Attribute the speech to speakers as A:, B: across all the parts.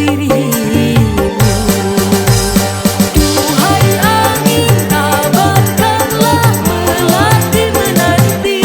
A: Duhai angin, kabarkanlah melati menanti.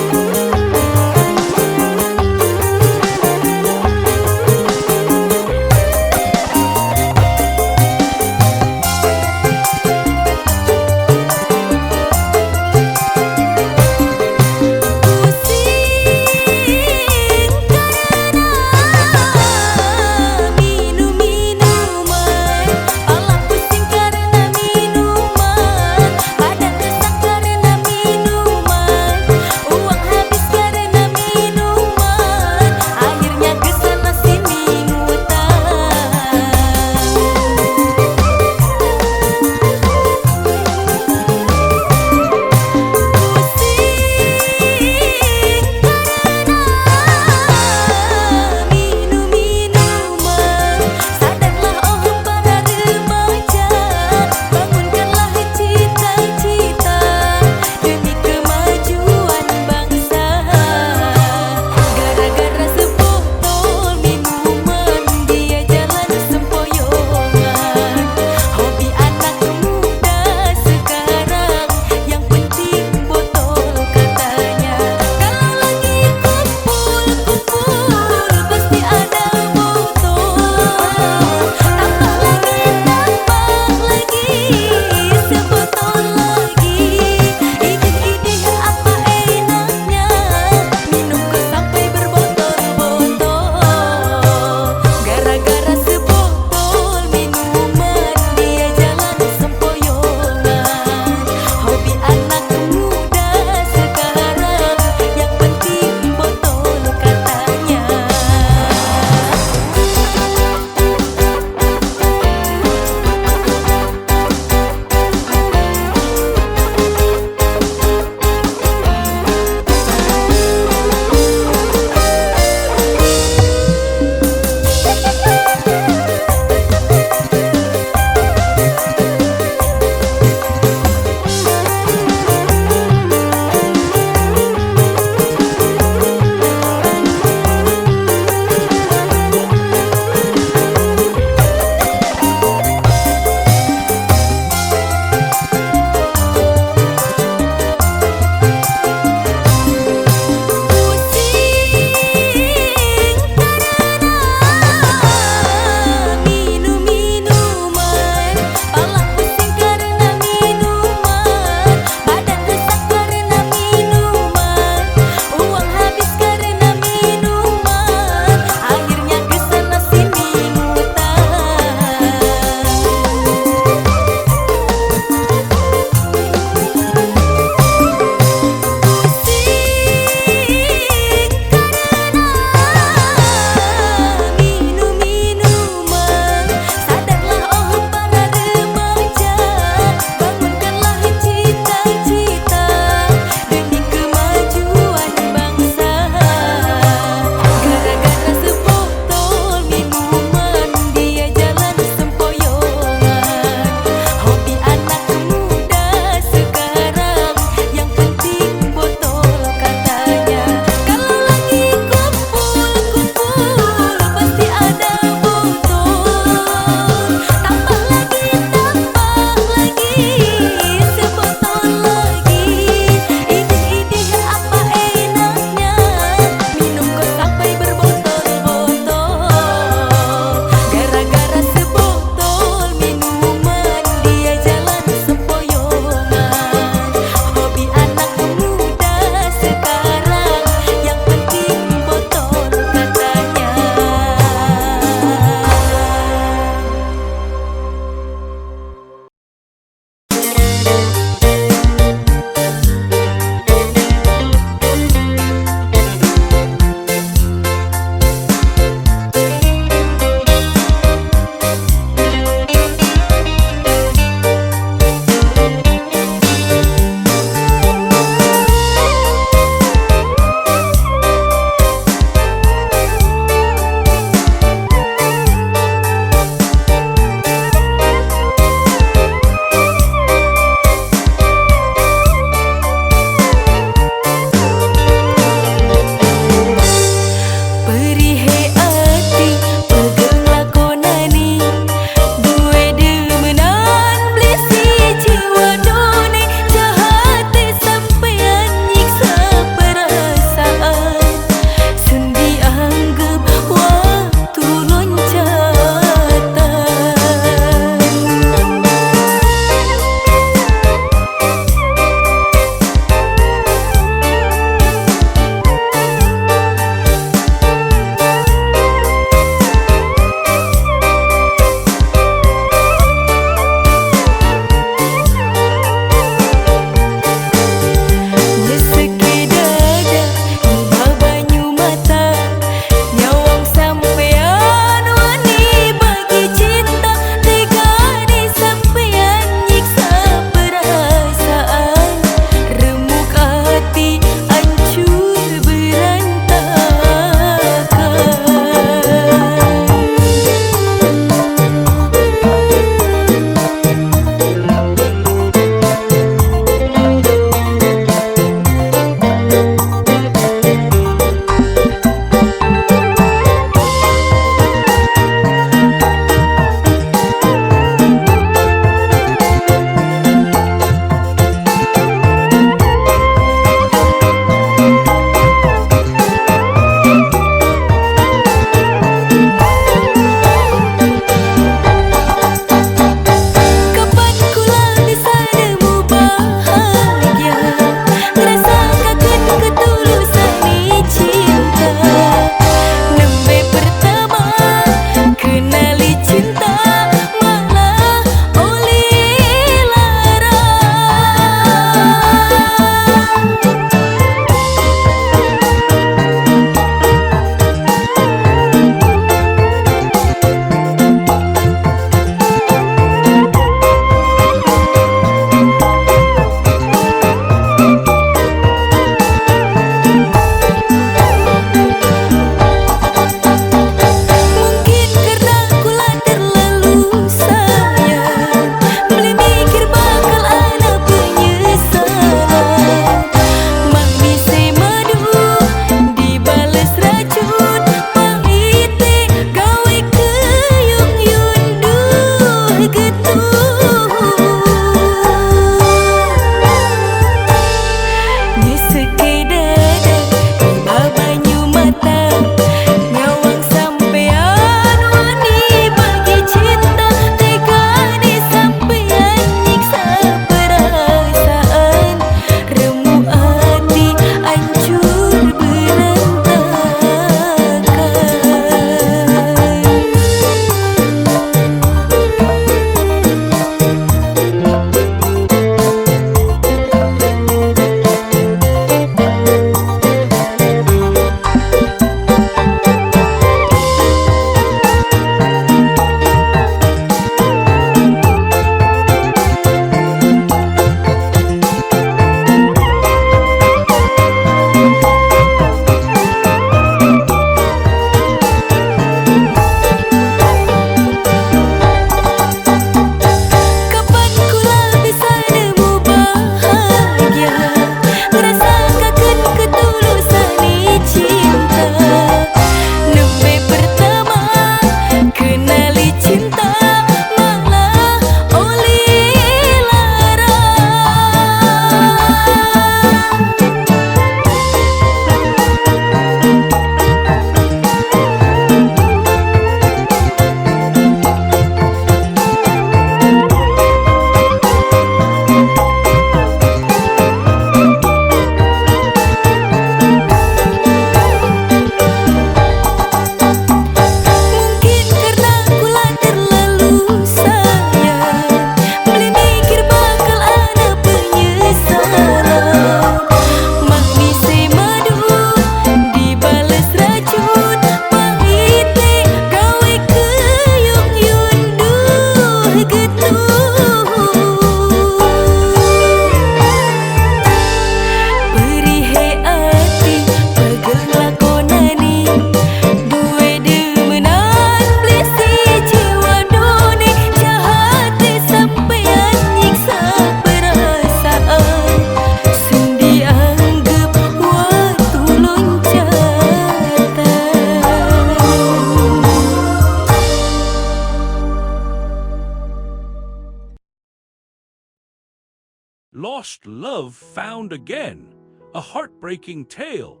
A: Lost Love Found Again, a heartbreaking tale.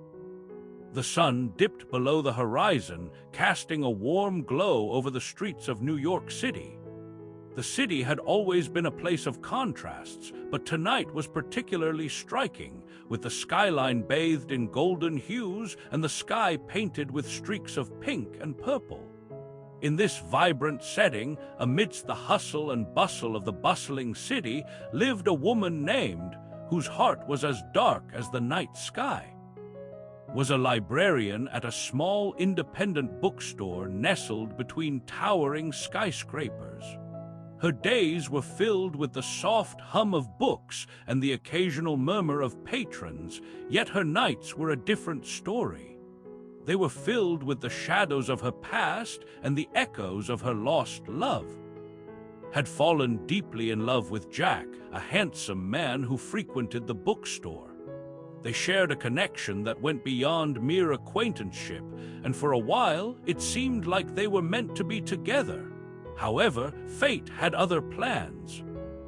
A: The sun dipped below the horizon, casting a warm glow over the streets of New York City. The city had always been a place of contrasts, but tonight was particularly striking, with the skyline bathed in golden hues and the sky painted with streaks of pink and purple. In this vibrant setting, amidst the hustle and bustle of the bustling city, lived a woman named, whose heart was as dark as the night sky. Was a librarian at a small independent bookstore nestled between towering skyscrapers. Her days were filled with the soft hum of books and the occasional murmur of patrons, yet her nights were a different story. They were filled with the shadows of her past and the echoes of her lost love. Had fallen deeply in love with Jack, a handsome man who frequented the bookstore. They shared a connection that went beyond mere acquaintanceship, and for a while it seemed like they were meant to be together. However, fate had other plans.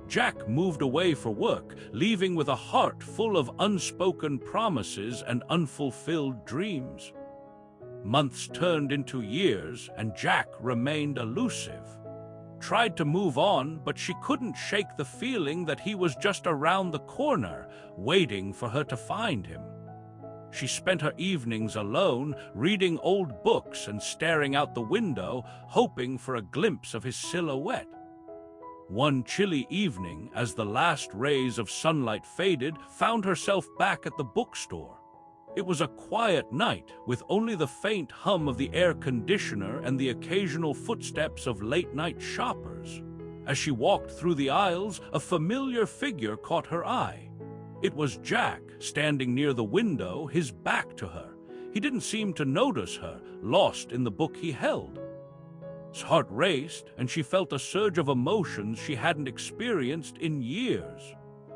A: Jack moved away for work, leaving with a heart full of unspoken promises and unfulfilled dreams. Months turned into years, and Jack remained elusive. Tried to move on, but she couldn't shake the feeling that he was just around the corner, waiting for her to find him. She spent her evenings alone, reading old books and staring out the window, hoping for a glimpse of his silhouette. One chilly evening, as the last rays of sunlight faded, found herself back at the bookstore. It was a quiet night, with only the faint hum of the air conditioner and the occasional footsteps of late-night shoppers. As she walked through the aisles, a familiar figure caught her eye. It was Jack, standing near the window, his back to her. He didn't seem to notice her, lost in the book he held. His heart raced, and she felt a surge of emotions she hadn't experienced in years.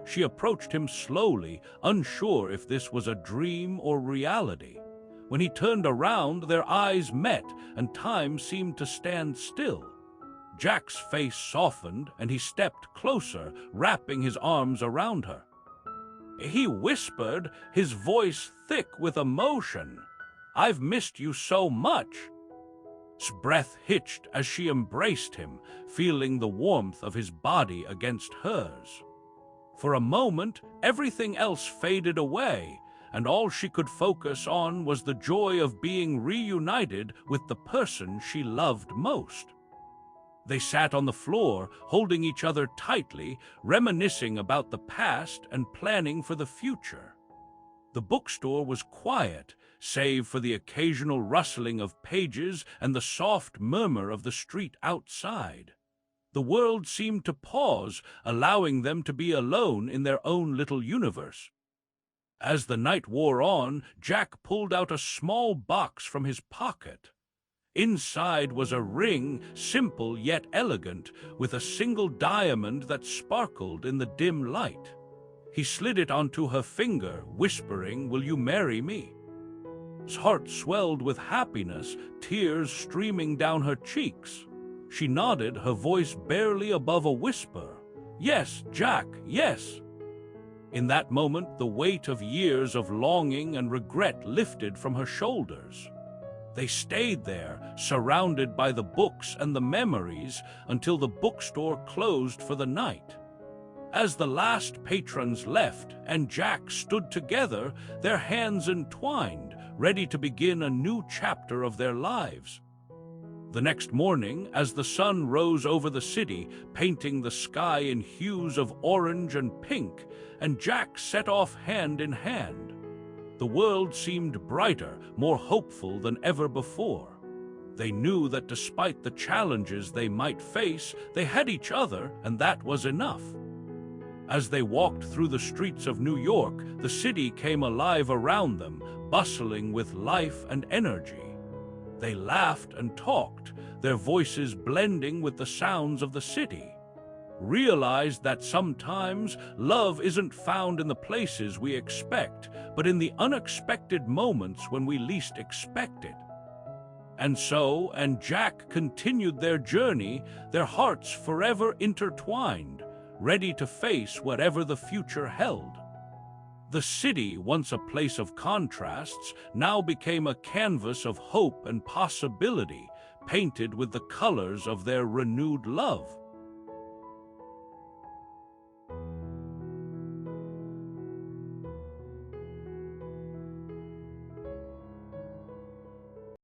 A: She approached him slowly, unsure if this was a dream or reality. When he turned around, their eyes met, and time seemed to stand still. Jack's face softened, and he stepped closer, wrapping his arms around her. He whispered, his voice thick with emotion, "I've missed you so much." His breath hitched as she embraced him, feeling the warmth of his body against hers. For a moment, everything else faded away, and all she could focus on was the joy of being reunited with the person she loved most. They sat on the floor, holding each other tightly, reminiscing about the past and planning for the future. The bookstore was quiet, save for the occasional rustling of pages and the soft murmur of the street outside. The world seemed to pause, allowing them to be alone in their own little universe. As the night wore on, Jack pulled out a small box from his pocket. Inside was a ring, simple yet elegant, with a single diamond that sparkled in the dim light. He slid it onto her finger, whispering, "Will you marry me?" His heart swelled with happiness, tears streaming down her cheeks. She nodded, her voice barely above a whisper. "Yes, Jack, yes." In that moment, the weight of years of longing and regret lifted from her shoulders. They stayed there, surrounded by the books and the memories, until the bookstore closed for the night. As the last patrons left and Jack stood together, their hands entwined, ready to begin a new chapter of their lives. The next morning, as the sun rose over the city, painting the sky in hues of orange and pink, and Jack set off hand in hand, the world seemed brighter, more hopeful than ever before. They knew that despite the challenges they might face, they had each other, and that was enough. As they walked through the streets of New York, the city came alive around them, bustling with life and energy. They laughed and talked, their voices blending with the sounds of the city. Realized that sometimes love isn't found in the places we expect, but in the unexpected moments when we least expect it. And Jack continued their journey, their hearts forever intertwined, ready to face whatever the future held. The city, once a place of contrasts, now became a canvas of hope and possibility, painted with the colors of their renewed love.